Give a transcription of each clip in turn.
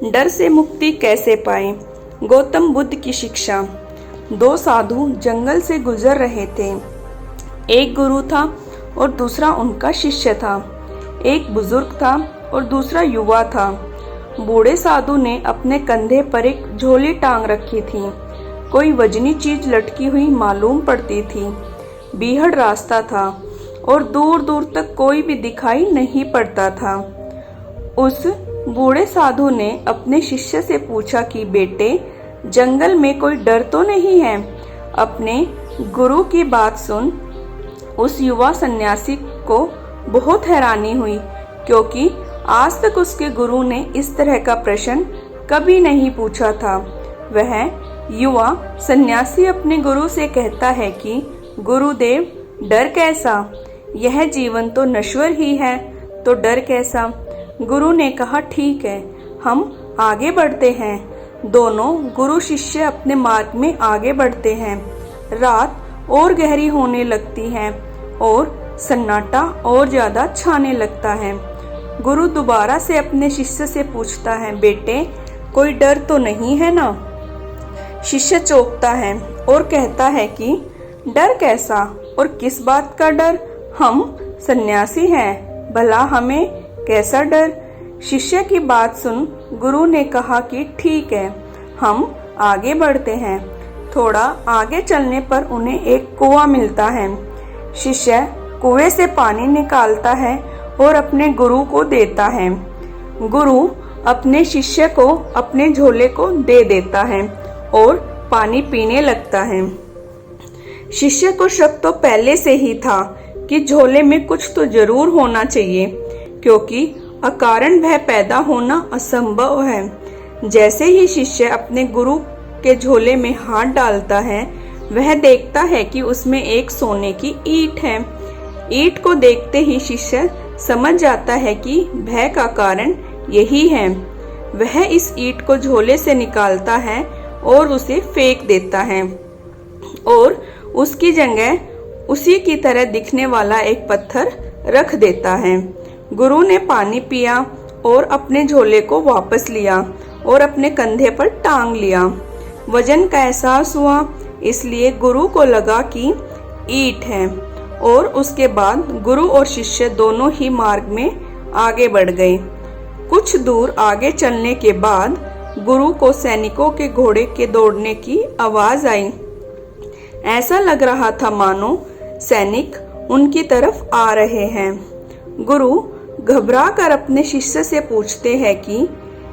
डर से मुक्ति कैसे पाएं? गौतम बुद्ध की शिक्षा। दो साधु जंगल से गुजर रहे थे। एक गुरु था और दूसरा उनका शिष्य था। एक बुजुर्ग था और दूसरा युवा था। बूढ़े साधु ने अपने कंधे पर एक झोली टांग रखी थी। कोई वजनी चीज लटकी हुई मालूम पड़ती थी। बीहड़ रास्ता था और दूर दूर तक कोई भी दिखाई नहीं पड़ता था। उस बूढ़े साधु ने अपने शिष्य से पूछा कि बेटे, जंगल में कोई डर तो नहीं है? अपने गुरु की बात सुन उस युवा सन्यासी को बहुत हैरानी हुई, क्योंकि आज तक उसके गुरु ने इस तरह का प्रश्न कभी नहीं पूछा था। वह युवा सन्यासी अपने गुरु से कहता है कि गुरुदेव, डर कैसा? यह जीवन तो नश्वर ही है, तो डर कैसा? गुरु ने कहा, ठीक है, हम आगे बढ़ते हैं। दोनों गुरु शिष्य अपने मार्ग में आगे बढ़ते हैं। रात और गहरी होने लगती है और सन्नाटा और ज्यादा छाने लगता है। गुरु दोबारा से अपने शिष्य से पूछता है, बेटे, कोई डर तो नहीं है ना? शिष्य चौंकता है और कहता है कि डर कैसा और किस बात का डर? हम सन्यासी हैं, भला हमें कैसा डर? शिष्य की बात सुन गुरु ने कहा कि ठीक है, हम आगे बढ़ते हैं। थोड़ा आगे चलने पर उन्हें एक कुआं मिलता है। शिष्य कुएं से पानी निकालता है और अपने गुरु को देता है। गुरु अपने शिष्य को अपने झोले को दे देता है और पानी पीने लगता है। शिष्य को शक तो पहले से ही था कि झोले में कुछ तो जरूर होना चाहिए, क्योंकि अकारण भय पैदा होना असंभव है। जैसे ही शिष्य अपने गुरु के झोले में हाथ डालता है, वह देखता है कि उसमें एक सोने की ईंट है। ईंट को देखते ही शिष्य समझ जाता है कि भय का कारण यही है। वह इस ईंट को झोले से निकालता है और उसे फेंक देता है और उसकी जगह उसी की तरह दिखने वाला एक पत्थर रख देता है। गुरु ने पानी पिया और अपने झोले को वापस लिया और अपने कंधे पर टांग लिया। वजन का एहसास हुआ, इसलिए गुरु को लगा कि ईंट है, और उसके बाद गुरु और शिष्य दोनों ही मार्ग में आगे बढ़ गए। कुछ दूर आगे चलने के बाद गुरु को सैनिकों के घोड़े के दौड़ने की आवाज आई। ऐसा लग रहा था मानो सैनिक उनकी तरफ आ रहे हैं। गुरु घबरा कर अपने शिष्य से पूछते हैं कि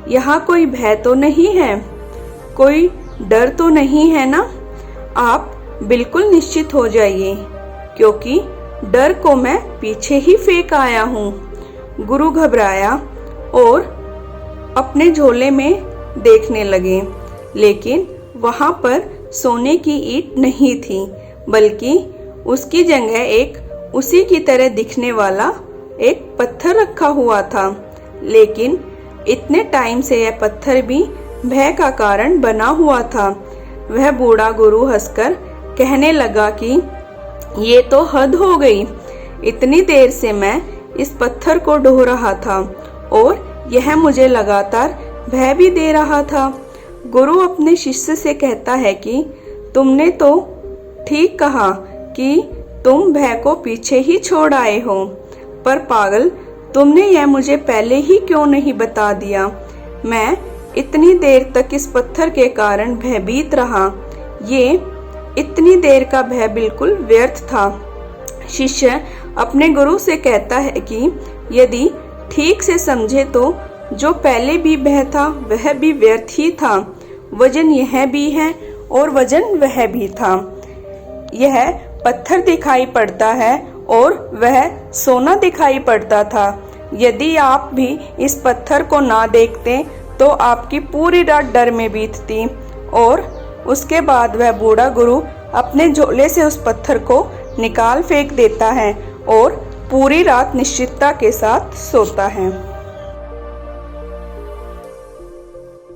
यहाँ कोई भय तो नहीं है, कोई डर तो नहीं है ना? आप बिल्कुल निश्चित हो जाइए, क्योंकि डर को मैं पीछे ही फेंक आया हूँ। गुरु घबराया और अपने झोले में देखने लगे, लेकिन वहां पर सोने की ईंट नहीं थी, बल्कि उसकी जगह एक उसी की तरह दिखने वाला एक पत्थर रखा हुआ था। लेकिन इतने टाइम से यह पत्थर भी भय का कारण बना हुआ था। वह बूढ़ा गुरु हंसकर कहने लगा कि ये तो हद हो गई। इतनी देर से मैं इस पत्थर को ढो रहा था और यह मुझे लगातार भय भी दे रहा था। गुरु अपने शिष्य से कहता है कि तुमने तो ठीक कहा कि तुम भय को पीछे ही छोड़ आए हो, पर पागल, तुमने यह मुझे पहले ही क्यों नहीं बता दिया? मैं इतनी देर तक इस पत्थर के कारण भयभीत रहा। ये इतनी देर का भय बिल्कुल व्यर्थ था। शिष्य अपने गुरु से कहता है कि यदि ठीक से समझे तो जो पहले भी भय था वह भी व्यर्थ ही था। वजन यह भी है और वजन वह भी था। यह पत्थर दिखाई पड़ता है और वह सोना दिखाई पड़ता था। यदि आप भी इस पत्थर को ना देखते तो आपकी पूरी रात डर में बीतती। और उसके बाद वह बूढ़ा गुरु अपने झोले से उस पत्थर को निकाल फेंक देता है और पूरी रात निश्चिंतता के साथ सोता है।